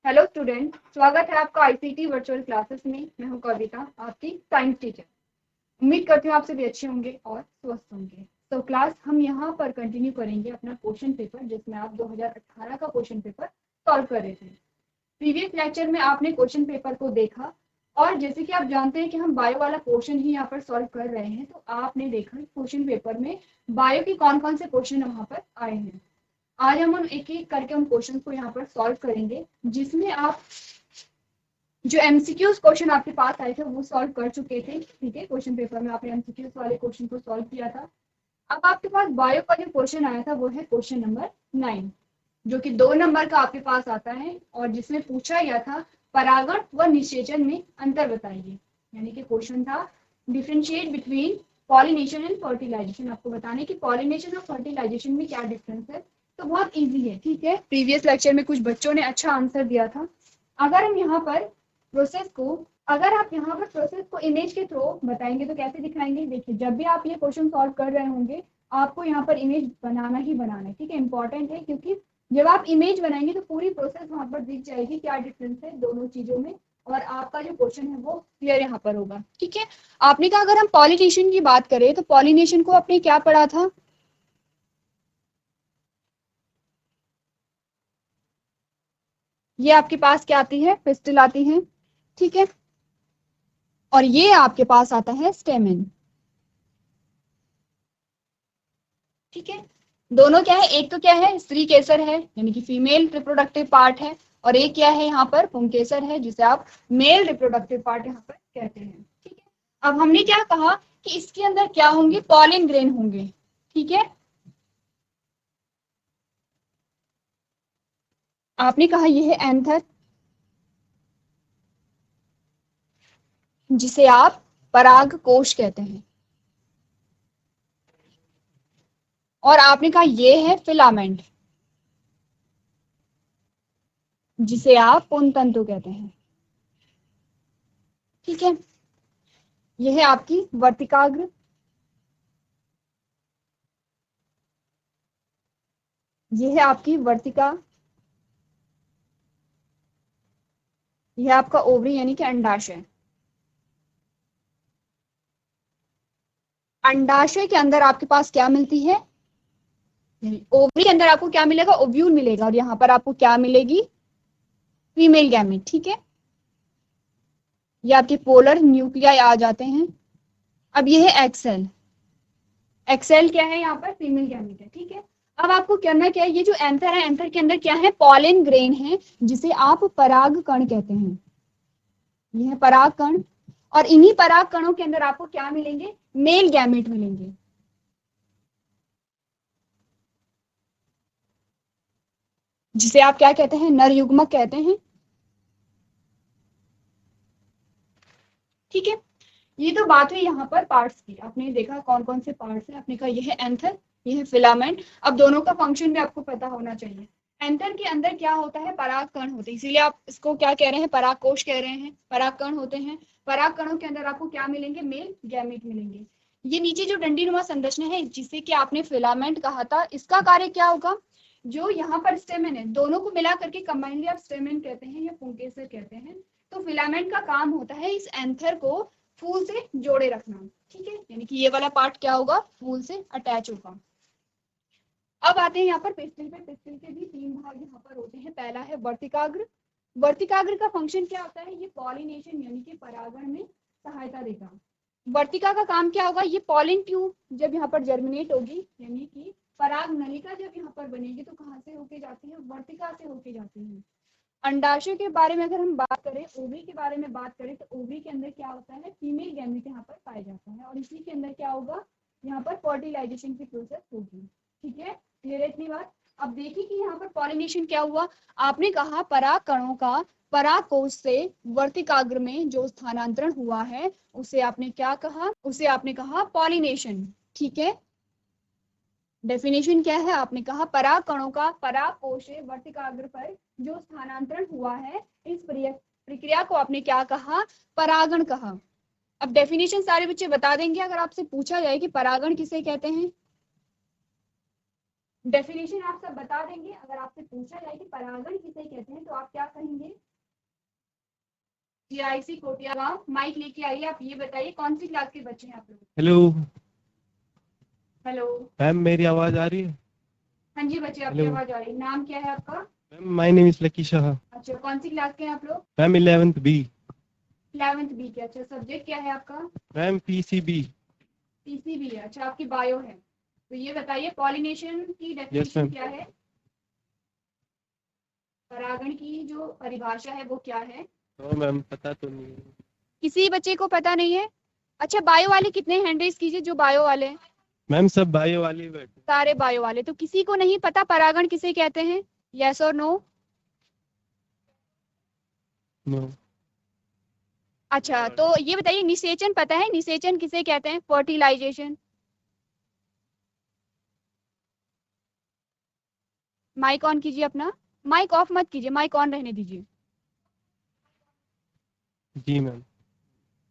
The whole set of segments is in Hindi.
हेलो स्टूडेंट, स्वागत है आपका आईसीटी वर्चुअल क्लासेस में। मैं हूं कविता, आपकी साइंस टीचर। उम्मीद करती हूँ आप सभी अच्छे होंगे और स्वस्थ होंगे। तो क्लास हम यहाँ पर कंटिन्यू करेंगे अपना क्वेश्चन पेपर, जिसमें आप 2018 का क्वेश्चन पेपर सॉल्व कर रहे थे। प्रीवियस लेक्चर में आपने क्वेश्चन पेपर को देखा और जैसे कि आप जानते हैं कि हम बायो वाला क्वेश्चन ही यहाँ पर सॉल्व कर रहे हैं, तो आपने देखा क्वेश्चन पेपर में बायो के कौन कौन से क्वेश्चन वहां पर आए हैं। आज हम एक एक करके उन क्वेश्चन को यहाँ पर सॉल्व करेंगे, जिसमें आप जो एमसीक्यूज क्वेश्चन आपके पास आए थे वो सॉल्व कर चुके थे। ठीक है, क्वेश्चन पेपर में आपने एमसीक्यूज वाले क्वेश्चन को सॉल्व किया था। अब आपके पास बायो का जो क्वेश्चन आया था वो है क्वेश्चन नंबर 9, जो कि 2 नंबर का आपके पास आता है और जिसमें पूछा गया था परागण व निषेचन में अंतर बताइए। यानी कि क्वेश्चन था differentiate between pollination and fertilisation. आपको बताने कि पॉलिनेशन और फर्टिलाइजेशन में क्या डिफरेंस है। तो बहुत इजी है। ठीक है, प्रीवियस लेक्चर में कुछ बच्चों ने अच्छा आंसर दिया था। अगर हम यहाँ पर प्रोसेस को अगर आप यहाँ पर प्रोसेस को इमेज के थ्रू बताएंगे तो कैसे दिखाएंगे। देखिए, जब भी आप ये क्वेश्चन सॉल्व कर रहे होंगे आपको यहाँ पर इमेज बनाना ही बनाना है। ठीक है, इंपॉर्टेंट है, क्योंकि जब आप इमेज बनाएंगे तो पूरी प्रोसेस वहां पर दिख जाएगी, क्या डिफरेंस है दोनों चीजों में, और आपका जो क्वेश्चन है वो क्लियर यहाँ पर होगा। ठीक है, आपने कहा अगर हम पॉलिनेशन की बात करें तो पॉलिनेशन को आपने क्या पढ़ा था। ये आपके पास क्या आती है, पिस्टल आती है। ठीक है, और ये आपके पास आता है स्टेमेन। ठीक है, दोनों क्या है, एक तो क्या है स्त्री केसर है यानी कि फीमेल रिप्रोडक्टिव पार्ट है, और एक क्या है यहाँ पर पुंकेसर है जिसे आप मेल रिप्रोडक्टिव पार्ट यहाँ पर कहते हैं। ठीक है, अब हमने क्या कहा कि इसके अंदर क्या होंगे, पॉलिन ग्रेन होंगे। ठीक है, आपने कहा यह है एंथर, जिसे आप पराग कोश कहते हैं, और आपने कहा यह है फिलामेंट, जिसे आप पुंज तंतु कहते हैं। ठीक है, यह है आपकी वर्तिकाग्र, यह है आपकी वर्तिका, यह आपका ओवरी यानी कि अंडाशय। अंडाशय के अंदर आपके पास क्या मिलती है, ओवरी के अंदर आपको क्या मिलेगा, ओव्यूल मिलेगा, और यहाँ पर आपको क्या मिलेगी, फीमेल गैमेट। ठीक है, ये आपके पोलर न्यूक्लियाई आ जाते हैं। अब ये है एक्सेल, एक्सेल क्या है यहाँ पर फीमेल गैमेट है। ठीक है, अब आपको करना क्या है, ये जो एंथर है, एंथर के अंदर क्या है, पॉलिन ग्रेन है, जिसे आप पराग कण कहते हैं। ये है पराग कण, और इन्हीं पराग कणों के अंदर आपको क्या मिलेंगे, मेल गैमेट मिलेंगे, जिसे आप क्या कहते हैं, नर युग्मक कहते हैं। ठीक है, ये तो बात हुई यहाँ पर पार्ट्स की। आपने देखा कौन कौन से पार्ट्स हैं, आपने कहा ये है एंथर, ये है फिलामेंट। अब दोनों का फंक्शन भी आपको पता होना चाहिए। एंथर के अंदर क्या होता है, पराग कण होते हैं, इसीलिए आप इसको क्या कह रहे हैं, पराग कोश कह रहे हैं। पराग कण होते हैं, पराग कणों के अंदर आपको क्या मिलेंगे, मेल गैमेट मिलेंगे। ये नीचे जो डंडीनुमा संरचना है जिसे कि आपने फिलामेंट कहा था, इसका कार्य क्या होगा, जो यहाँ पर स्टेमेन है दोनों को मिला करके कंबाइनली आप स्टेमेन कहते हैं या पुंकेसर कहते हैं। तो फिलामेंट का काम होता है इस एंथर को फूल से जोड़े रखना। ठीक है, यानी कि ये वाला पार्ट क्या होगा, फूल से अटैच होगा। अब आते हैं यहाँ पर पिस्टिल पे। पिस्टिल के भी 3 भाग यहाँ पर होते हैं। पहला है वर्तिकाग्र। वर्तिकाग्र का फंक्शन क्या होता है, ये पॉलिनेशन यानी कि परागण में सहायता देगा। वर्तिका का काम क्या होगा, ये पॉलिन ट्यूब जब यहाँ पर जर्मिनेट होगी, यानी कि पराग नलिका जब यहाँ पर बनेगी तो कहाँ से होके जाती है, वर्तिका से होके जाती है। अंडाशय के बारे में अगर हम बात करें, ओवरी के बारे में बात करें, तो ओवरी के अंदर क्या होता है, फीमेल गैमेट यहाँ पर पाया जाता है, और इसी के अंदर क्या होगा, यहाँ पर फर्टिलाइजेशन की प्रोसेस होगी। ठीक है, क्लियर है इतनी बात। अब देखिए कि यहाँ पर पॉलिनेशन क्या हुआ। आपने कहा पराग कणों का परागकोश से वर्तिकाग्र में जो स्थानांतरण हुआ है उसे आपने क्या कहा, उसे आपने कहा पॉलिनेशन। ठीक है, डेफिनेशन क्या है, आपने कहा पराग कणों का परागकोश से वर्तिकाग्र पर जो स्थानांतरण हुआ है, इस प्रक्रिया को आपने क्या कहा, परागण कहा। अब डेफिनेशन सारे बच्चे बता देंगे अगर आपसे पूछा जाए कि परागण किसे कहते हैं। डेफिनेशन आप सब बता देंगे। अगर आपसे पूछा जाए कि परागण किसे कहते हैं तो आप क्या कहेंगे? जीआईसी कोटिया गांव। माइक लेके आइए, आप ये बताइए कौन सी क्लास के बच्चे हैं आप लोग? Hello hello. मैम, मेरी आवाज आ रही है? हाँ जी बच्चे, आपकी हेलो आवाज आ रही है। नाम क्या है आपका? Ma'am, my name is lucky Shah. अच्छा, कौन सी क्लास के हैं आप लोग? Ma'am 11th B. 11th B के। अच्छा, सब्जेक्ट क्या है आपका? Ma'am PCB. पीसीबी है। अच्छा, आपकी बायो है। तो ये बताइए पॉलिनेशन की यस डेफिनेशन मैम। क्या है? परागण की जो परिभाषा है वो क्या है? नो मैम, पता तो नहीं है। किसी बच्चे को पता नहीं है? अच्छा, बायो वाले कितने हैंड रेज कीजिए, जो बायो वाले हैं। मैम सब बायो वाले ही बैठे। सारे बायो वाले। तो किसी को नहीं पता परागण किसे कहते हैं? यस और नो? नो। अच्छा, तो ये बताइए निषेचन पता है? निषेचन किसे कहते हैं? फर्टिलाइजेशन। माइक ऑन कीजिए अपना। माइक ऑफ मत कीजिए, माइक ऑन रहने दीजिए। जी मैम।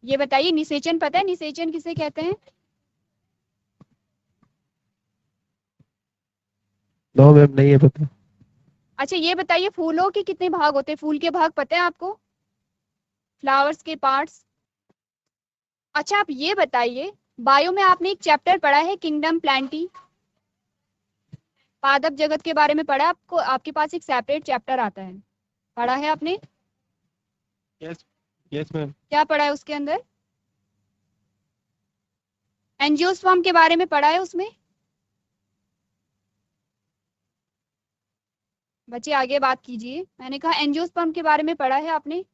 ये बताइए निषेचन पता है? निषेचन किसे कहते हैं? नो मैम, नहीं है पता। अच्छा, ये बताइए फूलों के कितने भाग होते हैं? फूल के भाग पता है आपको? फ्लावर्स के पार्ट्स। अच्छा, आप ये बताइए, बायो में आपने एक चैप्टर पढ़ा है किंगडम प्लांटी, पादप जगत के बारे में पढ़ा है आपको? आपके पास एक सेपरेट चैप्टर आता है, पढ़ा है आपने? यस। Yes ma'am. क्या पढ़ा है उसके अंदर? एंजियोस्पर्म के बारे में पढ़ा है उसमें? बच्चे आगे बात कीजिए। मैंने कहा एंजियोस्पर्म के बारे में पढ़ा है आपने?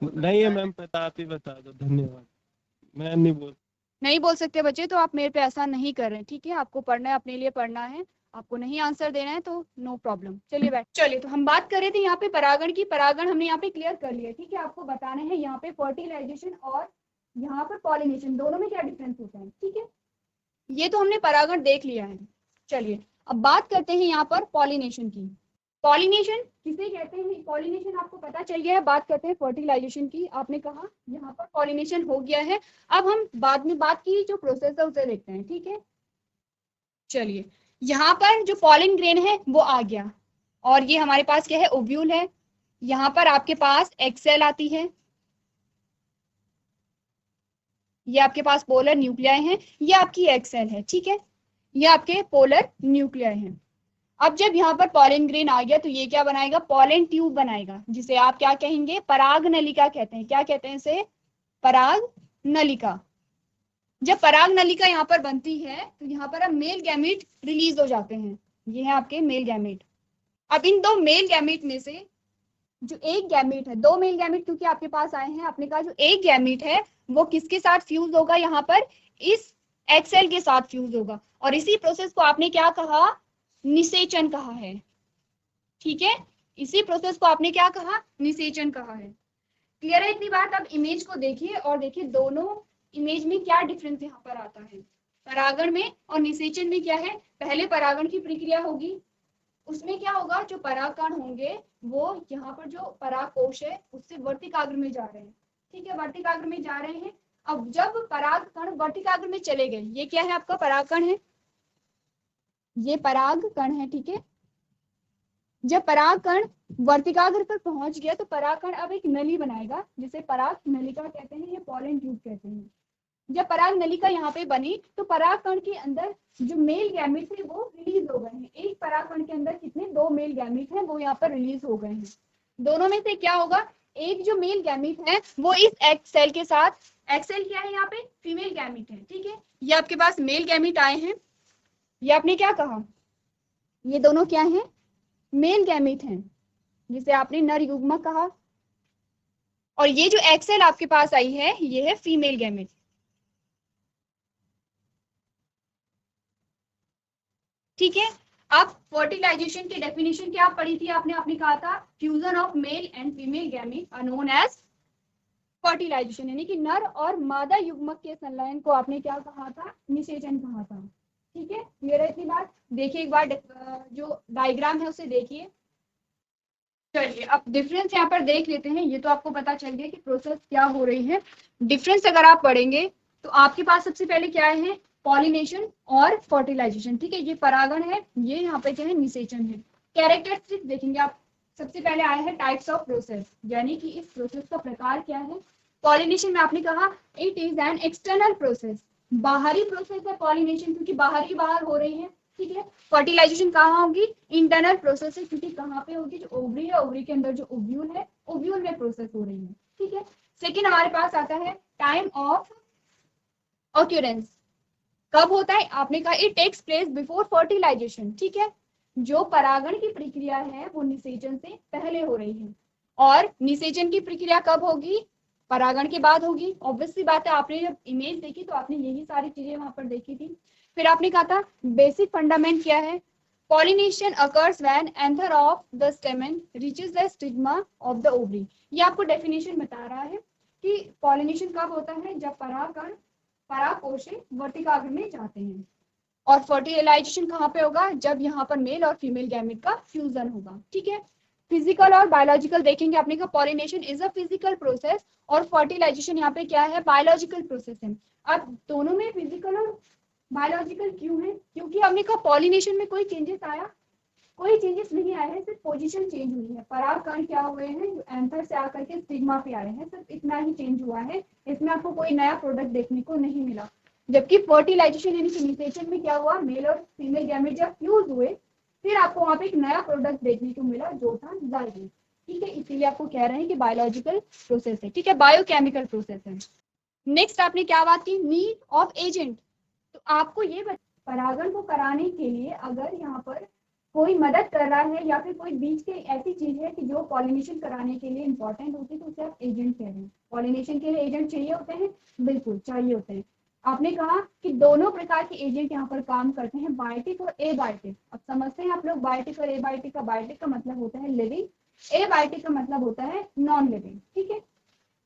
नहीं है मैम, पता आप ही बता दो, धन्यवाद। मैं नहीं बोल। नहीं बोल सकते बच्चे, तो आप मेरे पे ऐसा नहीं कर रहे हैं, ठीक है? आपको पढ़ना है, अपने लिए पढ़ना है। आपको नहीं आंसर देना है तो नो प्रॉब्लम। चलिए बैठ। चलिए, तो हम बात कर रहे थे यहाँ पे परागण की। परागण हमने यहाँ पे क्लियर कर लिया, ठीक है? आपको बताना है यहाँ पे फर्टिलाइजेशन और यहाँ पर पॉलिनेशन, दोनों में क्या डिफरेंस होता है, ठीक है? ये तो हमने परागण देख लिया है। चलिए, अब बात करते हैं यहाँ पर पॉलिनेशन की। पॉलिनेशन किसे कहते हैं? पॉलिनेशन आपको पता चल गया है। बात करते हैं फर्टिलाइजेशन की। आपने कहा यहाँ पर पॉलिनेशन हो गया है। अब हम बाद में बात की जो प्रोसेस है उसे देखते हैं, ठीक है? चलिए, यहाँ पर जो पॉलिन ग्रेन है वो आ गया, और ये हमारे पास क्या है? ओव्यूल है। यहाँ पर आपके पास एक्सेल आती है, ये आपके पास पोलर न्यूक्लियाई हैं, ये आपकी एक्सेल है, ठीक है? ये आपके पोलर न्यूक्लियाई हैं। अब जब यहाँ पर पॉलन ग्रेन आ गया तो ये क्या बनाएगा? पॉलन ट्यूब बनाएगा, जिसे आप क्या कहेंगे? पराग नलिका कहते हैं। क्या कहते हैं इसे? पराग नलिका। जब पराग नलिका यहाँ पर बनती है तो यहाँ पर अब मेल गैमेट रिलीज हो जाते हैं। ये है आपके मेल गैमेट। अब इन दो मेल गैमेट में से जो एक गैमेट है, दो मेल गैमेट क्योंकि आपके पास आए हैं, आपने कहा जो एक गैमेट है वो किसके साथ फ्यूज होगा? यहाँ पर इस एक्सेल के साथ फ्यूज होगा, और इसी प्रोसेस को आपने क्या कहा? निषेचन कहा है, ठीक है? इसी प्रोसेस को आपने क्या कहा? निषेचन कहा है। क्लियर है इतनी बात? अब इमेज को देखिए और देखिए दोनों इमेज में क्या डिफरेंस यहाँ पर आता है। परागण में और निषेचन में क्या है? पहले परागण की प्रक्रिया होगी, उसमें क्या होगा? जो परागकण होंगे वो यहाँ पर जो परागकोश है उससे वर्तिकाग्र में जा रहे हैं, ठीक है? वर्तिकाग्र में जा रहे हैं। अब जब परागकण वर्तिकाग्र में चले गए, ये क्या है? आपका परागकण है, ये परागकण है, ठीक है? जब परागकण वर्तिकाग्र पर पहुंच गया तो परागकण अब एक नली बनाएगा, जिसे पराग नलिका कहते हैं, या पॉलन ट्यूब कहते हैं। जब पराग नलिका यहाँ पे बनी तो परागकण के अंदर जो मेल गैमेट थे वो रिलीज हो गए हैं। एक परागकण के अंदर कितने? दो मेल गैमेट हैं, वो यहाँ पर रिलीज हो गए हैं। दोनों में से क्या होगा? एक जो मेल गैमेट है वो इस एक्स सेल के साथ, एक्सेल क्या है यहाँ पे? फीमेल गैमेट है, ठीक है? ये आपके पास मेल गैमेट आए हैं, ये आपने क्या कहा? ये दोनों क्या है? मेल गैमेट हैं, जिसे आपने नर युग्मक कहा। और ये जो एक्सेल आपके पास आई है ये है फीमेल गैमेट, ठीक है? अब फर्टिलाइजेशन की डेफिनेशन क्या पढ़ी थी आपने कहा था fusion of male and female gamete are known as fertilisation, यानी कि नर और मादा युग्मक के संलयन को आपने क्या कहा था? निषेचन कहा था, ठीक है? क्लियर है इतनी बात? देखिए एक बार जो डायग्राम है उसे देखिए। चलिए, अब डिफरेंस यहाँ पर देख लेते हैं। ये तो आपको पता चल गया कि प्रोसेस क्या हो रही है। डिफरेंस अगर आप पढ़ेंगे तो आपके पास सबसे पहले क्या है? पॉलिनेशन और फर्टिलाइजेशन, ठीक है। ये परागण है, ये यहाँ पे क्या है, निषेचन है। कैरेक्टरिस्टिक्स देखेंगे आप, सबसे पहले आया है टाइप्स ऑफ प्रोसेस, यानी कि इस प्रोसेस का प्रकार क्या है। पॉलिनेशन में आपने कहा it is an external process, बाहरी प्रोसेस है पॉलिनेशन, क्योंकि बाहर हो रही है, ठीक है। फर्टिलाइजेशन कहाँ होगी, इंटरनल प्रोसेस है, क्योंकि कहाँ पे होगी, जो ओवरी है, ओवरी के अंदर जो ओव्यूल है, ओव्यूल में प्रोसेस हो रही है, ठीक है। सेकेंड हमारे पास आता है टाइम ऑफ ऑक्यूरेंस, कब होता है, आपने कहा it takes place before fertilisation, ठीक है। जो परागण की प्रक्रिया है वो निषेचन से पहले हो रही है, और निषेचन की प्रक्रिया कब होगी, परागण के बाद होगी। ऑब्वियसली बात है, आपने जब इमेज देखी तो आपने यही सारी चीजें वहां पर देखी थी। फिर आपने कहा था बेसिक फंडामेंट क्या है, pollination occurs when anther of the स्टेमन reaches the stigma of the ovary. ये आपको डेफिनेशन बता रहा है कि पॉलिनेशन कब होता है, जब परागण परागकोश वर्तिकाग्र में जाते हैं, और फर्टिलाइजेशन कहाँ पे होगा, जब यहाँ पर मेल और फीमेल गैमेट का फ्यूजन होगा, ठीक है। फिजिकल और बायोलॉजिकल देखेंगे, आपने कहा pollination is a physical process और फर्टिलाइजेशन यहाँ पे क्या है, बायोलॉजिकल प्रोसेस है। अब दोनों में फिजिकल और बायोलॉजिकल क्यों है, क्योंकि हमने कहा पॉलिनेशन में कोई चेंजेस आया, कोई चेंजेस नहीं आए हैं, सिर्फ पोजीशन चेंज हुई है। परागकण क्या हुए हैं, जो एंथर से आकर के स्टिग्मा पे आए हैं, सिर्फ इतना ही चेंज हुआ है, इसमें आपको कोई नया प्रोडक्ट देखने को नहीं मिला। जबकि फर्टिलाइजेशन यानी कि निषेचन में क्या हुआ, मेल और फीमेल गैमेट जब फ्यूज हुए, फिर आपको वहां पे एक नया प्रोडक्ट देखने को मिला जो था जाइगोट, ठीक है। इसीलिए आपको कह रहे हैं कि बायोलॉजिकल प्रोसेस है, ठीक है, बायोकेमिकल प्रोसेस है। नेक्स्ट आपने क्या बात की, नीड ऑफ एजेंट। तो आपको ये परागण को कराने के लिए अगर यहाँ पर कोई मदद कर रहा है या फिर कोई बीच की ऐसी चीज है कि जो पॉलिनेशन कराने के लिए इंपॉर्टेंट होती है, तो उसे आप एजेंट कह रहे हैं। पॉलिनेशन के लिए एजेंट चाहिए होते हैं, बिल्कुल चाहिए होते हैं। आपने कहा कि दोनों प्रकार के एजेंट यहाँ पर काम करते हैं, बायोटिक और एबायोटिक। अब समझते हैं आप लोग बायोटिक और एबायोटिक का। बायोटिक का मतलब होता है लिविंग, एबायोटिक का मतलब होता है नॉन लिविंग, ठीक है।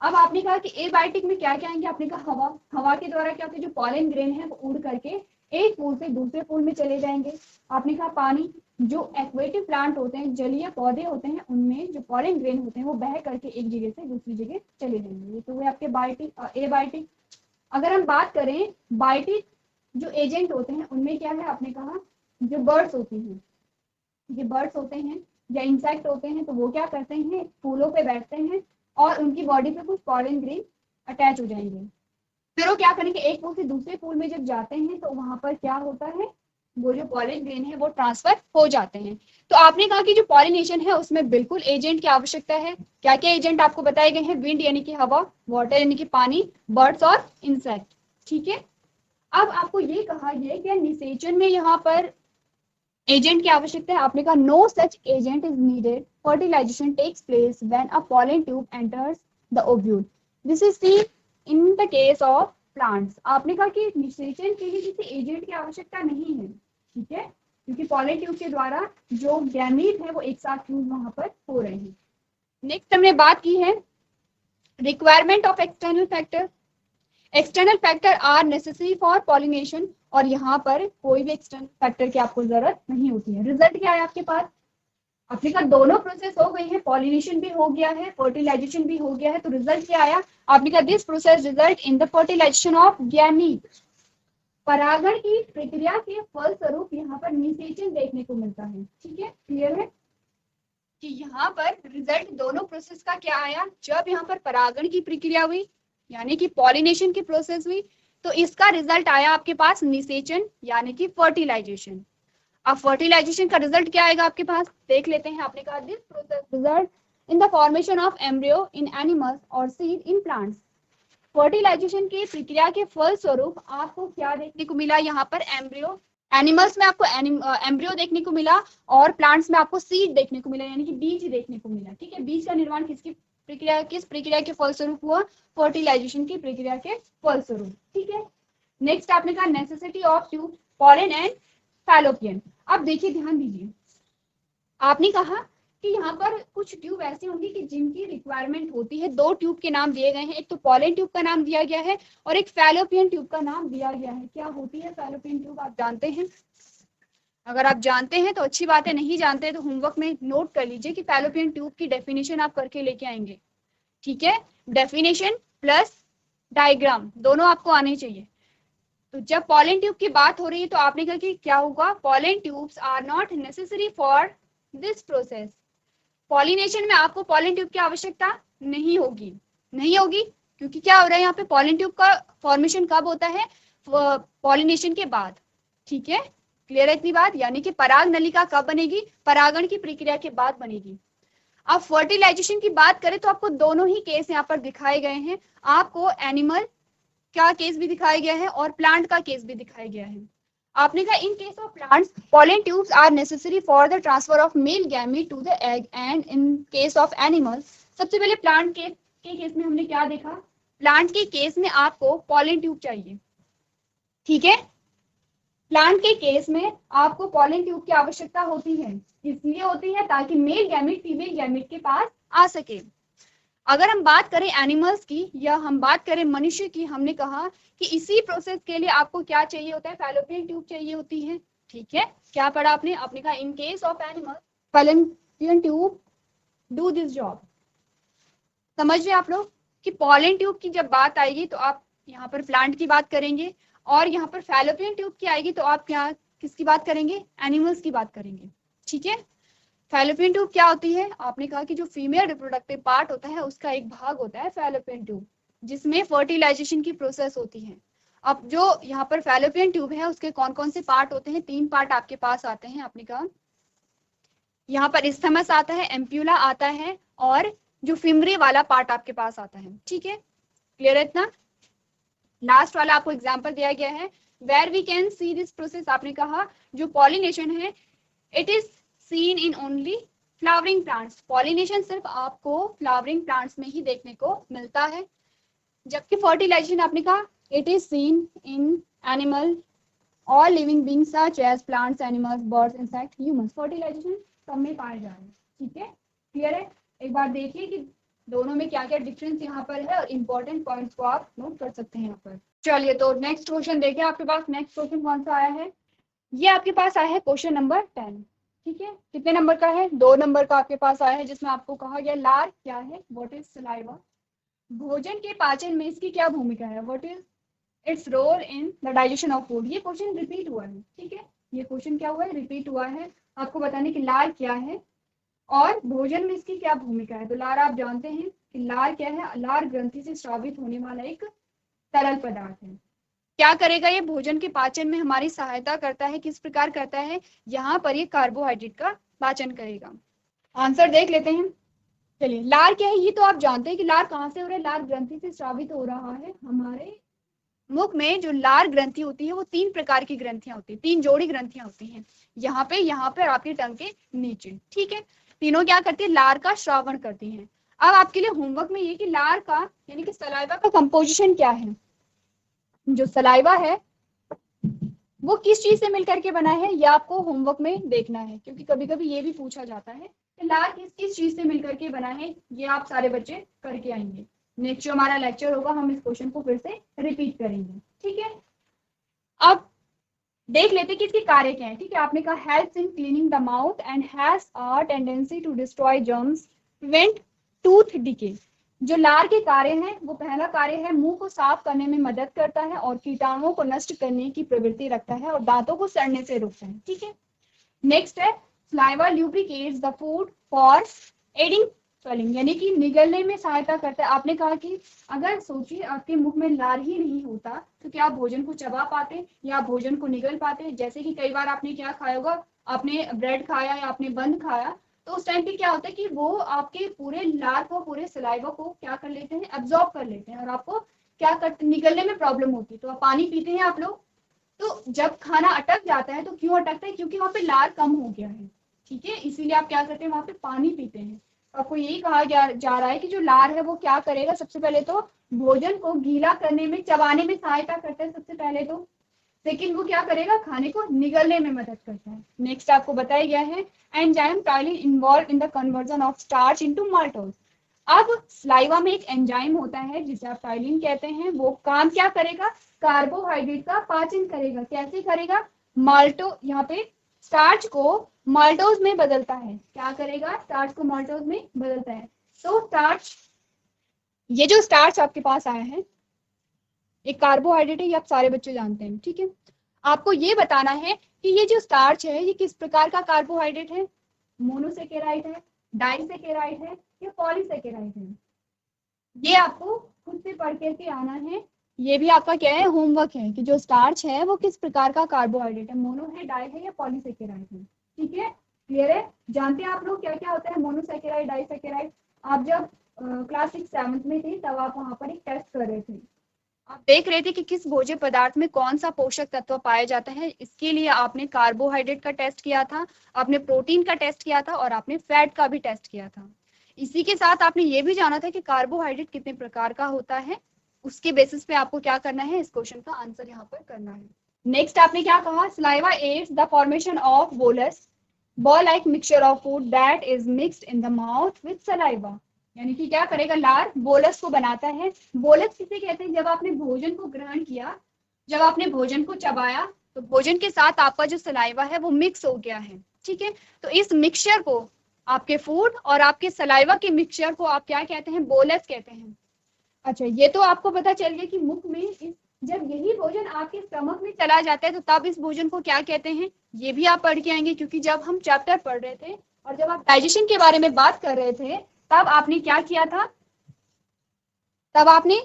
अब आपने कहा कि एबायोटिक में क्या क्या आएंगे, आपने कहा हवा, हवा के द्वारा क्या होता है, जो पॉलन ग्रेन है वो उड़ करके एक फूल से दूसरे फूल में चले जाएंगे। आपने कहा पानी, जो एक्वेटिव प्लांट होते हैं, जलीय पौधे होते हैं, उनमें जो पॉलन ग्रेन होते हैं वो बह करके एक जगह से दूसरी जगह चले जाएंगे। ये तो हुए आपके बायोटिक एबायोटिक। अगर हम बात करें बायोटिक जो एजेंट होते हैं उनमें क्या है, आपने कहा जो बर्ड्स होती हैं, ये बर्ड्स होते हैं या इंसेक्ट होते हैं, तो वो क्या करते हैं, फूलों पे बैठते हैं और उनकी बॉडी पे कुछ पॉलन ग्रेन अटैच हो जाएंगे। फिर वो क्या करेंगे, एक फूल से दूसरे फूल में जब जाते हैं तो वहां पर क्या होता है, वो जो पॉलन ग्रेन है वो ट्रांसफर हो जाते हैं। तो आपने कहा कि जो पॉलिनेशन है उसमें बिल्कुल एजेंट की आवश्यकता है। क्या क्या एजेंट आपको बताए गए हैं, विंड यानी कि हवा, वाटर यानी कि पानी, बर्ड्स और इंसेक्ट, ठीक है। अब आपको ये कहा गया कि निषेचन में यहाँ पर एजेंट की आवश्यकता है। आपने कहा no such agent is needed, fertilisation takes place when a pollen tube enters the ovule, this is seen in the case of plants. आपने कहा कि निषेचन के लिए किसी एजेंट की आवश्यकता नहीं है, ठीक है, क्योंकि पॉलन ट्यूब के द्वारा जो गैमीट है वो एक साथ फ्यूज वहां पर हो रहे हैं। नेक्स्ट हमने बात की है requirement of external factor. External factor are necessary for pollination, और यहाँ पर कोई भी एक्सटर्नल फैक्टर की आपको जरूरत नहीं होती है। रिजल्ट क्या है आपके पास, आपने कहा दोनों प्रोसेस हो गई है, पॉलिनेशन भी हो गया है, फर्टिलाइजेशन भी हो गया है, तो रिजल्ट क्या आया, आपने कहा this process result in the fertilisation of gamete. परागण की प्रक्रिया के फलस्वरूप यहाँ पर निषेचन देखने को मिलता है, ठीक है, क्लियर है कि यहाँ पर रिजल्ट दोनों प्रोसेस का क्या आया, जब यहाँ पर परागण की प्रक्रिया हुई यानी कि पॉलिनेशन की प्रोसेस हुई, तो इसका रिजल्ट आया आपके पास निषेचन यानी कि फर्टिलाइजेशन। अब फर्टिलाइजेशन का रिजल्ट क्या आएगा आपके पास, देख लेते हैं। आपने कहा this process result in the formation of embryo in animals और सीड इन प्लांट्स। फर्टिलाइजेशन की प्रक्रिया के फलस्वरूप आपको क्या देखने को मिला, यहाँ पर एम्ब्रियो, एनिमल्स में आपको एम्ब्रियो देखने को मिला और प्लांट्स में आपको सीड देखने को मिला यानी कि बीज देखने को मिला, ठीक है। बीज का निर्माण किस प्रक्रिया के फलस्वरूप हुआ, फर्टिलाइजेशन की प्रक्रिया के फलस्वरूप, ठीक है। नेक्स्ट आपने कहा necessity of tube, pollen and fallopian. अब देखिए ध्यान दीजिए, आपने कहा कि यहाँ पर कुछ ट्यूब ऐसी होंगी कि जिनकी रिक्वायरमेंट होती है। दो ट्यूब के नाम दिए गए हैं, एक तो पॉलन ट्यूब का नाम दिया गया है और एक फैलोपियन ट्यूब का नाम दिया गया है। क्या होती है फैलोपियन ट्यूब, आप जानते हैं, अगर आप जानते हैं तो अच्छी बात है, नहीं जानते तो होमवर्क में नोट कर लीजिए कि फैलोपियन ट्यूब की डेफिनेशन आप करके लेके आएंगे, ठीक है। डेफिनेशन प्लस डायग्राम दोनों आपको आने चाहिए। तो जब पॉलन ट्यूब की बात हो रही है तो आपने कहा कि क्या होगा, pollen tubes are not necessary for this process. Pollination में आपको पॉलन ट्यूब की आवश्यकता नहीं होगी, नहीं होगी, क्योंकि क्या हो रहा है यहाँ पे, पॉलन ट्यूब का फॉर्मेशन कब होता है, पॉलिनेशन के बाद। ठीक है, क्लियर है इतनी बात, यानी कि पराग नलिका कब बनेगी, परागण की प्रक्रिया के बाद बनेगी। अब फर्टिलाइजेशन की बात करें तो आपको दोनों ही केस यहाँ पर दिखाए गए हैं, आपको एनिमल का केस भी दिखाया गया है और प्लांट का केस भी दिखाया गया है। आपने कहा in case of plants pollen tubes are necessary for the transfer of male gamete to the egg and in case of animals। सबसे पहले प्लांट के केस में हमने क्या देखा, प्लांट के केस में आपको pollen tube चाहिए। ठीक है, प्लांट के केस में आपको pollen tube की आवश्यकता होती है, इसलिए होती है ताकि मेल गैमेट फीमेल गैमेट के पास आ सके। अगर हम बात करें एनिमल्स की या हम बात करें मनुष्य की, हमने कहा कि इसी प्रोसेस के लिए आपको क्या चाहिए होता है, फैलोपियन ट्यूब चाहिए होती है। ठीक है, क्या पढ़ा आपने कहा in case of animal fallopian tube do this job. समझ रहे आप लोग कि पॉलन ट्यूब की जब बात आएगी तो आप यहाँ पर प्लांट की बात करेंगे और यहाँ पर फैलोपियन ट्यूब की आएगी तो आप क्या किसकी बात करेंगे, एनिमल्स की बात करेंगे। ठीक है, फैलोपियन ट्यूब क्या होती है, आपने कहा कि जो फीमेल रिप्रोडक्टिव पार्ट होता है उसका एक भाग होता है फैलोपियन ट्यूब, जिसमें फर्टिलाइजेशन की प्रोसेस होती है। अब जो यहाँ पर फैलोपियन ट्यूब है उसके कौन कौन से पार्ट होते हैं, 3 पार्ट आपके पास आते हैं। आपने कहा यहाँ पर इस्थमस आता है, एम्प्यूला आता है और जो फिमरी वाला पार्ट आपके पास आता है। ठीक है, क्लियर है इतना। लास्ट वाला आपको एग्जाम्पल दिया गया है where we can see this process. आपने कहा जो पॉलिनेशन है it is seen in only flowering plants. Pollination सिर्फ आपको फ्लावरिंग प्लांट्स में ही देखने को मिलता है, जबकि फर्टिलाइजेशन आपने कहा it is seen in animal और living beings such as plants, animals, birds, insect, humans. Fertilisation सब में पाए जा रहे हैं। ठीक है, क्लियर है। एक बार देखिए कि दोनों में क्या क्या डिफरेंस यहाँ पर है और इंपॉर्टेंट पॉइंट्स को आप नोट कर सकते हैं यहाँ पर। चलिए तो नेक्स्ट क्वेश्चन देखिए, आपके पास नेक्स्ट क्वेश्चन कौन सा आया है, ये आपके पास आया है क्वेश्चन नंबर 10। ठीक है, कितने नंबर का है, 2 नंबर का आपके पास आया है, जिसमें आपको कहा गया लार क्या है, व्हाट इज सलाइवा। भोजन के पाचन में इसकी क्या भूमिका है, what is its role in the digestion of food. ये क्वेश्चन रिपीट हुआ है। ठीक है, ये क्वेश्चन क्या हुआ है, रिपीट हुआ है। आपको बताने कि लार क्या है और भोजन में इसकी क्या भूमिका है। तो लार आप जानते हैं कि लार क्या है, लार ग्रंथि से स्रावित होने वाला एक तरल पदार्थ है। क्या करेगा, ये भोजन के पाचन में हमारी सहायता करता है। किस प्रकार करता है, यहाँ पर ये कार्बोहाइड्रेट का पाचन करेगा। आंसर देख लेते हैं। चलिए, लार क्या है, ये तो आप जानते हैं कि लार कहाँ से हो रहा है, लार ग्रंथि से स्रावित हो रहा है। हमारे मुख में जो लार ग्रंथि होती है वो 3 प्रकार की ग्रंथियां होती है, 3 जोड़ी ग्रंथियां होती हैं, यहाँ पे आपकी टंग के नीचे। ठीक है, तीनों क्या करती है, लार का श्रावण करती हैं। अब आपके लिए होमवर्क में ये कि लार का यानी कि सलाइवा का कंपोजिशन क्या है, जो सलाइवा है वो किस चीज से मिलकर के बना है, ये आपको होमवर्क में देखना है, क्योंकि कभी कभी ये भी पूछा जाता है कि लार किस किस चीज से मिलकर के बना है। ये आप सारे बच्चे करके आएंगे। नेक्स्ट जो हमारा लेक्चर होगा हम इस क्वेश्चन को फिर से रिपीट करेंगे। ठीक है, अब देख लेते हैं कि इसके कार्य क्या है। ठीक है, आपने कहा helps in cleaning the mouth and has a tendency to destroy germs, prevent tooth decay. जो लार के कार्य हैं वो पहला कार्य है मुंह को साफ करने में मदद करता है और कीटाणुओं को नष्ट करने की प्रवृत्ति रखता है और दांतों को सड़ने से रोकता है। ठीक है, नेक्स्ट है saliva lubricates the food for aiding swallowing, यानी कि निगलने में सहायता करता है। आपने कहा कि अगर सोचिए आपके मुख में लार ही नहीं होता तो क्या आप भोजन को चबा पाते या भोजन को निगल पाते। जैसे कि कई बार आपने क्या खाया होगा, आपने ब्रेड खाया या आपने बंद खाया, तो उस टाइम पे क्या होता है कि वो आपके पूरे लार को, पूरे सलाइवा को क्या कर लेते हैं, एब्जॉर्ब कर लेते हैं और आपको क्या करते, निगलने में प्रॉब्लम होती है। तो आप पानी पीते हैं आप लोग, तो जब खाना अटक जाता है तो क्यों अटकता है, क्योंकि वहाँ पे लार कम हो गया है। ठीक है, इसीलिए आप क्या करते हैं, वहाँ पे पानी पीते हैं। आपको यही कहा जा रहा है कि जो लार है वो क्या करेगा, सबसे पहले तो भोजन को गीला करने में, चबाने में सहायता करता है सबसे पहले तो। लेकिन वो क्या करेगा, खाने को निगलने में मदद करता है। नेक्स्ट आपको बताया गया है enzyme ptyalin involve in the conversion of starch into maltose. अब स्लाइवा में एक एंजाइम होता है जिसे आप टाइलिन कहते हैं, वो काम क्या करेगा, कार्बोहाइड्रेट का पाचन करेगा। कैसे करेगा, माल्टो, यहाँ पे स्टार्च को माल्टोज में बदलता है। क्या करेगा, स्टार्च को माल्टोज में बदलता है। तो स्टार्च, ये जो स्टार्च आपके पास आया है एक कार्बोहाइड्रेट है, ये आप सारे बच्चे जानते हैं, ठीक है। आपको ये बताना है कि ये जो स्टार्च है ये किस प्रकार का कार्बोहाइड्रेट है, मोनोसेकेराइड है, डाइसेकेराइड है या पॉलीसेकेराइड है। ये आपको खुद से पढ़ करके आना है। ये भी आपका क्या है, होमवर्क है कि जो स्टार्च है वो किस प्रकार का कार्बोहाइड्रेट है, मोनो है, डाई है या पॉलीसेकेराइड है। ठीक है, क्लियर है। जानते हैं आप लोग क्या क्या होता है मोनोसेकेराइड, डाइसेकेराइड। आप जब क्लास 6-7 में थे तब आप वहां पर एक टेस्ट कर रहे थे, आप देख रहे थे कि किस भोज्य पदार्थ में कौन सा पोषक तत्व पाया जाता है। इसके लिए आपने कार्बोहाइड्रेट का टेस्ट किया था, आपने प्रोटीन का टेस्ट किया था और आपने फैट का भी टेस्ट किया था। इसी के साथ आपने ये भी जाना था कि कार्बोहाइड्रेट कितने प्रकार का होता है। उसके बेसिस पे आपको क्या करना है, इस क्वेश्चन का आंसर यहाँ पर करना है। नेक्स्ट आपने क्या कहा, saliva aids the formation of bolus, ball like mixture of food that is mixed in the mouth with saliva. यानी कि क्या करेगा, लार बोलस को बनाता है। बोलस किसे कहते हैं, जब आपने भोजन को ग्रहण किया, जब आपने भोजन को चबाया तो भोजन के साथ आपका जो सलाइवा है वो मिक्स हो गया है। ठीक है, तो इस मिक्सचर को, आपके फूड और आपके सलाइवा के मिक्सचर को आप क्या कहते हैं, बोलस कहते हैं। अच्छा, ये तो आपको पता चल गया कि मुख में जब यही भोजन आपके स्टमक में चला जाता है तो तब इस भोजन को क्या कहते हैं, ये भी आप पढ़ के आएंगे। क्योंकि जब हम चैप्टर पढ़ रहे थे और जब आप डाइजेशन के बारे में बात कर रहे थे तब आपने क्या किया था, तब आपने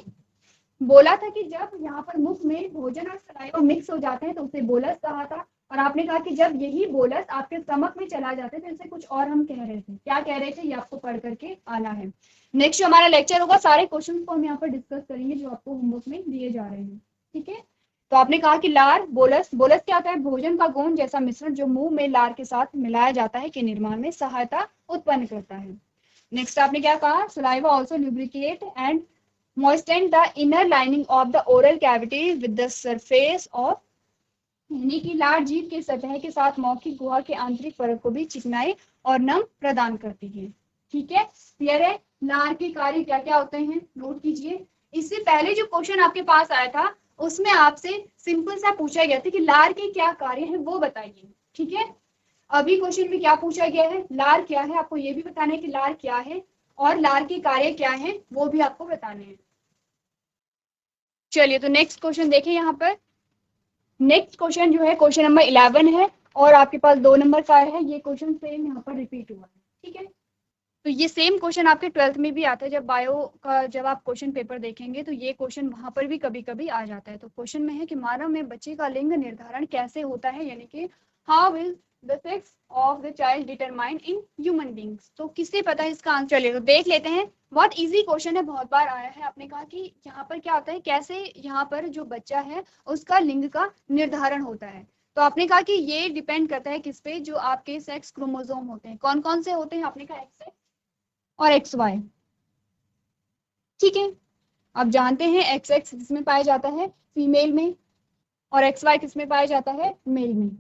बोला था कि जब यहाँ पर मुख में भोजन और सलाइवा मिक्स हो जाते हैं तो उसे बोलस कहा था। और आपने कहा कि जब यही बोलस आपके स्टमक में चला जाता है तो इसे कुछ और हम कह रहे थे, क्या कह रहे थे ये आपको पढ़ करके आना है। नेक्स्ट जो हमारा लेक्चर होगा सारे क्वेश्चन को हम यहाँ पर डिस्कस करेंगे जो आपको होमवर्क में दिए जा रहे हैं। ठीक है, तो आपने कहा कि लार बोलस, बोलस क्या होता है, भोजन का गोंद जैसा मिश्रण जो मुंह में लार के साथ मिलाया जाता है के निर्माण में सहायता उत्पन्न करता है। नेक्स्ट आपने क्या कहा, saliva also lubricate and moisten the inner lining of the oral cavity with the surface of, यानी कि लार जीभ के सतह के साथ मौखिक गुहा के आंतरिक परत को भी चिकनाई और नम प्रदान करती है। ठीक है, क्लियर है। लार के कार्य क्या क्या होते हैं नोट कीजिए। इससे पहले जो क्वेश्चन आपके पास आया था उसमें आपसे सिंपल सा पूछा गया था कि लार के क्या कार्य है वो बताइए। ठीक है, अभी क्वेश्चन में क्या पूछा गया है, लार क्या है, आपको ये भी बताना है कि लार क्या है और लार के कार्य क्या है वो भी आपको बताने हैं। चलिए, तो नेक्स्ट क्वेश्चन देखिए यहाँ पर। नेक्स्ट क्वेश्चन जो है क्वेश्चन नंबर 11 है और आपके पास 2 नंबर का है। ये क्वेश्चन सेम यहाँ पर रिपीट हुआ है। ठीक है, तो ये सेम क्वेश्चन आपके 12th में भी आता है। जब बायो का जब आप क्वेश्चन पेपर देखेंगे तो ये क्वेश्चन वहां पर भी कभी कभी आ जाता है। तो क्वेश्चन में है कि मानव में बच्चे का लिंग निर्धारण कैसे होता है, यानी कि how is the sex of the child determined in human beings. तो किससे पता है इसका आंसर, चलिए तो देख लेते हैं। बहुत इजी क्वेश्चन है, बहुत बार आया है। आपने कहा कि यहाँ पर क्या होता है, कैसे यहाँ पर जो बच्चा है उसका लिंग का निर्धारण होता है। तो आपने कहा कि ये डिपेंड करता है किस पे, जो आपके सेक्स क्रोमोसोम होते हैं। कौन कौन से होते हैं, आपने कहा एक्स और एक्स वाई। ठीक है, अब जानते हैं एक्स एक्स किसमें पाया जाता है, फीमेल में, और एक्स वाई किसमें पाया जाता है, मेल में।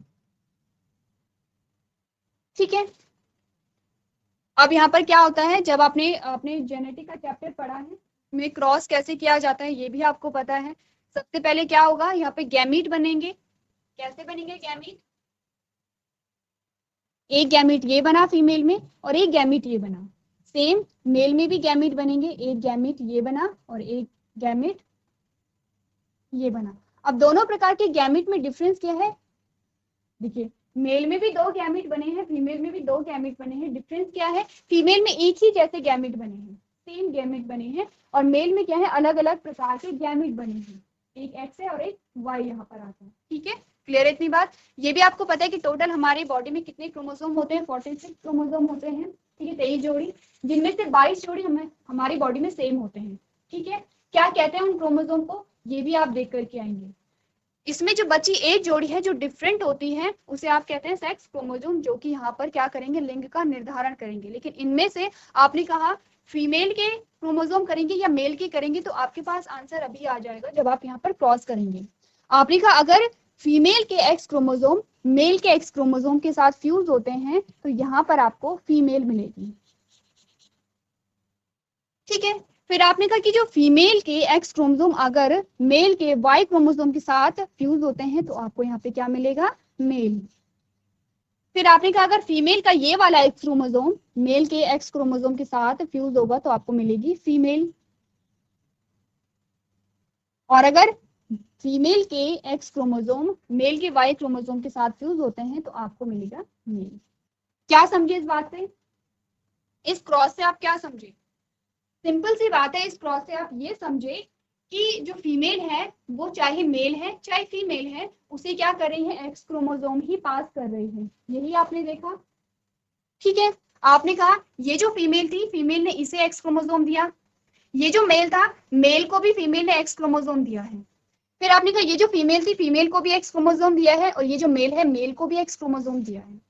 ठीक है, अब यहाँ पर क्या होता है, जब आपने अपने जेनेटिक का चैप्टर पढ़ा है में क्रॉस कैसे किया जाता है ये भी आपको पता है। सबसे पहले क्या होगा, यहाँ पे गैमीट बनेंगे। कैसे बनेंगे गैमीट, एक गैमीट ये बना फीमेल में और एक गैमीट ये बना। सेम मेल में भी गैमीट बनेंगे, एक गैमीट ये बना और एक गैमीट ये बना। अब दोनों प्रकार के गैमीट में डिफरेंस क्या है, देखिए मेल में भी 2 गैमीट बने हैं, फीमेल में भी 2 गैमीट बने हैं। डिफरेंस क्या है, फीमेल में एक ही जैसे गैमीट बने हैं, सेम गैमीट बने हैं, और मेल में क्या है, अलग अलग प्रकार के गैमीट बने हैं। एक एक्स है और एक वाई यहाँ पर आता है। ठीक है, क्लियर है इतनी बात। ये भी आपको पता है कि टोटल हमारी बॉडी में कितने क्रोमोसोम होते हैं, 46 क्रोमोसोम होते हैं। ठीक है, 23 जोड़ी, जिनमें से 22 जोड़ी हमारी बॉडी में सेम होते हैं। ठीक है, क्या कहते हैं उन क्रोमोसोम को, ये भी आप देख करके आएंगे। इसमें जो बची एक जोड़ी है जो डिफरेंट होती है उसे आप कहते हैं सेक्स क्रोमोसोम, जो कि यहाँ पर क्या करेंगे, लिंग का निर्धारण करेंगे। लेकिन इनमें से आपने कहा फीमेल के क्रोमोसोम करेंगे या मेल के करेंगे, तो आपके पास आंसर अभी आ जाएगा जब आप यहाँ पर क्रॉस करेंगे। आपने कहा अगर फीमेल के एक्स क्रोमोसोम मेल के एक्स क्रोमोसोम के साथ फ्यूज होते हैं तो यहाँ पर आपको फीमेल मिलेगी। ठीक है, फिर आपने कहा कि जो फीमेल के एक्स क्रोमोसोम अगर मेल के वाई क्रोमोसोम के साथ फ्यूज होते हैं तो आपको यहाँ पे क्या मिलेगा, मेल। फिर आपने कहा अगर फीमेल का ये वाला एक्स क्रोमोसोम मेल के एक्स क्रोमोसोम के साथ फ्यूज होगा तो आपको मिलेगी फीमेल। और अगर फीमेल के एक्स क्रोमोसोम मेल के वाई क्रोमोसोम के साथ फ्यूज होते हैं तो आपको मिलेगा मेल। क्या समझे इस बात से? इस क्रॉस से आप क्या समझे? सिंपल सी बात है, इस क्रॉस से आप ये समझे कि जो फीमेल है वो चाहे मेल है चाहे फीमेल है, उसे क्या कर रही है, एक्स क्रोमोसोम ही पास कर रही है। यही आपने देखा, ठीक है। आपने कहा ये जो फीमेल थी, फीमेल ने इसे एक्स क्रोमोसोम दिया, ये जो मेल था, मेल को भी फीमेल ने एक्स क्रोमोसोम दिया है। फिर आपने कहा ये जो फीमेल थी, फीमेल को भी एक्स क्रोमोसोम दिया है, और ये जो मेल है, मेल को भी एक्स क्रोमोसोम दिया है।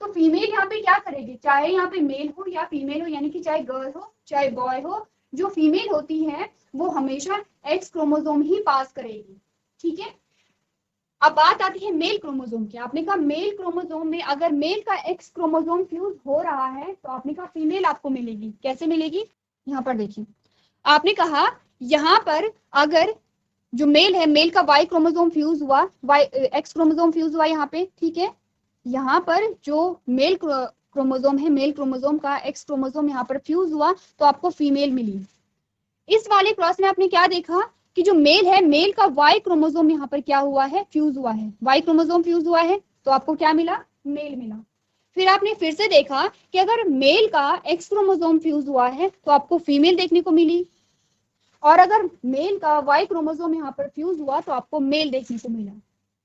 तो फीमेल यहाँ पे क्या करेगी, चाहे यहाँ पे मेल हो या फीमेल हो, यानी कि चाहे गर्ल हो चाहे बॉय हो, जो फीमेल होती है वो हमेशा एक्स क्रोमोसोम ही पास करेगी, ठीक है। अब बात आती है मेल क्रोमोसोम की। आपने कहा मेल क्रोमोसोम में अगर मेल का एक्स क्रोमोसोम फ्यूज हो रहा है तो आपने कहा फीमेल आपको मिलेगी। कैसे मिलेगी? यहाँ पर देखिए, आपने कहा यहाँ पर अगर जो मेल है, मेल का वाई क्रोमोसोम फ्यूज हुआ, वाई एक्स क्रोमोसोम फ्यूज हुआ यहाँ पे, ठीक है। यहाँ पर जो मेल क्रोमोसोम है, मेल क्रोमोसोम का एक्स क्रोमोसोम यहाँ पर फ्यूज हुआ तो आपको फीमेल मिली। इस वाले क्रॉस में आपने क्या देखा कि जो मेल है, मेल का वाई क्रोमोसोम यहाँ पर क्या हुआ है, फ्यूज हुआ है, वाई क्रोमोसोम फ्यूज हुआ है तो आपको क्या मिला, मेल मिला। फिर आपने फिर से देखा कि अगर मेल का एक्स क्रोमोसोम फ्यूज हुआ है तो आपको फीमेल देखने को मिली, और अगर मेल का वाई क्रोमोसोम यहाँ पर फ्यूज हुआ तो आपको मेल देखने को मिला।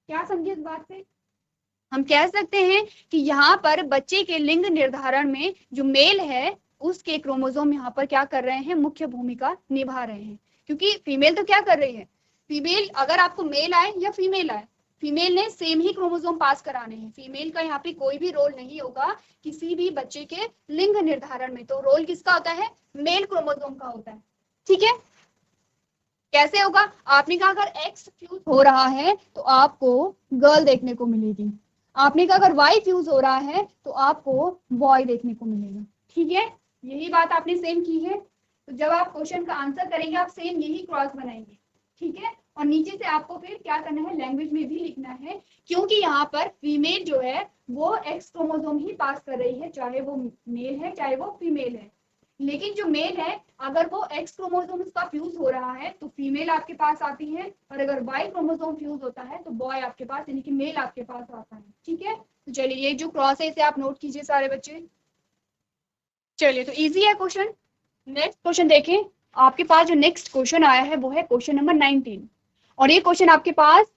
क्या समझे इस बात से? हम कह सकते हैं कि यहाँ पर बच्चे के लिंग निर्धारण में जो मेल है उसके क्रोमोसोम यहाँ पर क्या कर रहे हैं, मुख्य भूमिका निभा रहे हैं। क्योंकि फीमेल तो क्या कर रही है, फीमेल अगर आपको मेल आए या फीमेल आए, फीमेल ने सेम ही क्रोमोसोम पास कराने हैं। फीमेल का यहाँ पे कोई भी रोल नहीं होगा किसी भी बच्चे के लिंग निर्धारण में, तो रोल किसका होता है, मेल क्रोमोसोम का होता है, ठीक है। कैसे होगा? आपने कहा अगर एक्स फ्यूज हो रहा है तो आपको गर्ल देखने को मिलेगी, आपने कहा अगर वाई फ्यूज हो रहा है तो आपको बॉय देखने को मिलेगा, ठीक है। यही बात आपने सेम की है। तो जब आप क्वेश्चन का आंसर करेंगे आप सेम यही क्रॉस बनाएंगे, ठीक है। और नीचे से आपको फिर क्या करना है, लैंग्वेज में भी लिखना है, क्योंकि यहाँ पर फीमेल जो है वो एक्स क्रोमोसोम ही पास कर रही है, चाहे वो मेल है चाहे वो फीमेल है। लेकिन जो मेल है अगर वो एक्स क्रोमोसोम उसका फ्यूज हो रहा है तो फीमेल आपके पास आती है, और अगर वाई क्रोमोसोम फ्यूज होता है तो बॉय आपके पास यानी कि मेल आपके पास आता है, ठीक है। तो चलिए ये जो क्रॉस है इसे आप नोट कीजिए सारे बच्चे। चलिए तो इजी है क्वेश्चन। नेक्स्ट क्वेश्चन देखें, आपके पास जो नेक्स्ट क्वेश्चन आया है वो है क्वेश्चन नंबर 19, और ये क्वेश्चन आपके पास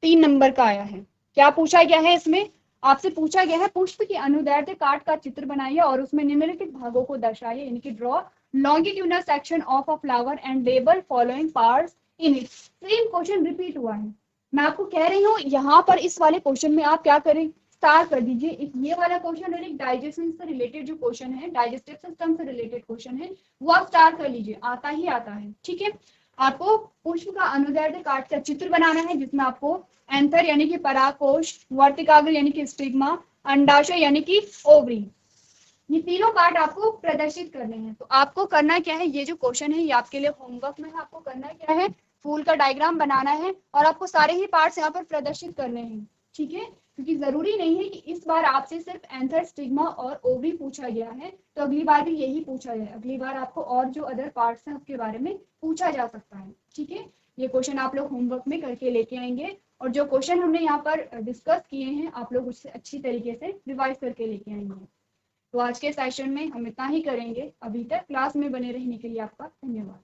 3 नंबर का आया है। क्या पूछा गया है इसमें? आपसे पूछा गया है पुष्प की अनुदैर्ध्य काट का चित्र बनाइए और उसमें निम्नलिखित भागों को दर्शाइए, यानी कि draw longitudinal section of a flower and label following parts in it. Same question repeat हुआ है। मैं आपको कह रही हूँ यहाँ पर इस वाले क्वेश्चन में आप क्या करें, स्टार कर दीजिए। ये वाला क्वेश्चन और एक डाइजेशन से रिलेटेड जो क्वेश्चन है, डाइजेस्टिव सिस्टम से रिलेटेड क्वेश्चन है, वो आप स्टार कर लीजिए, आता ही आता है, ठीक है। आपको पुष्प का अनुदैर्ध्य काट का चित्र बनाना है जिसमें आपको एंथर यानी कि परागकोश, वर्तिकाग्र यानी कि स्टिग्मा, अंडाशय यानी कि ओवरी, ये तीनों पार्ट आपको प्रदर्शित करने हैं। तो आपको करना क्या है, ये जो क्वेश्चन है ये आपके लिए होमवर्क में है। आपको करना क्या है, फूल का डायग्राम बनाना है और आपको सारे ही पार्ट्स यहाँ पर प्रदर्शित करने हैं, ठीक है। क्योंकि जरूरी नहीं है कि इस बार आपसे सिर्फ एंथर, स्टिग्मा और ओवरी पूछा गया है तो अगली बार भी यही पूछा जाए। अगली बार आपको और जो अदर पार्ट्स हैं उसके बारे में पूछा जा सकता है, ठीक है। ये क्वेश्चन आप लोग होमवर्क में करके लेके आएंगे, और जो क्वेश्चन हमने यहाँ पर डिस्कस किए हैं आप लोग उससे अच्छी तरीके से रिवाइज करके लेके आएंगे। तो आज के सेशन में हम इतना ही करेंगे। अभी तक क्लास में बने रहने के लिए आपका धन्यवाद।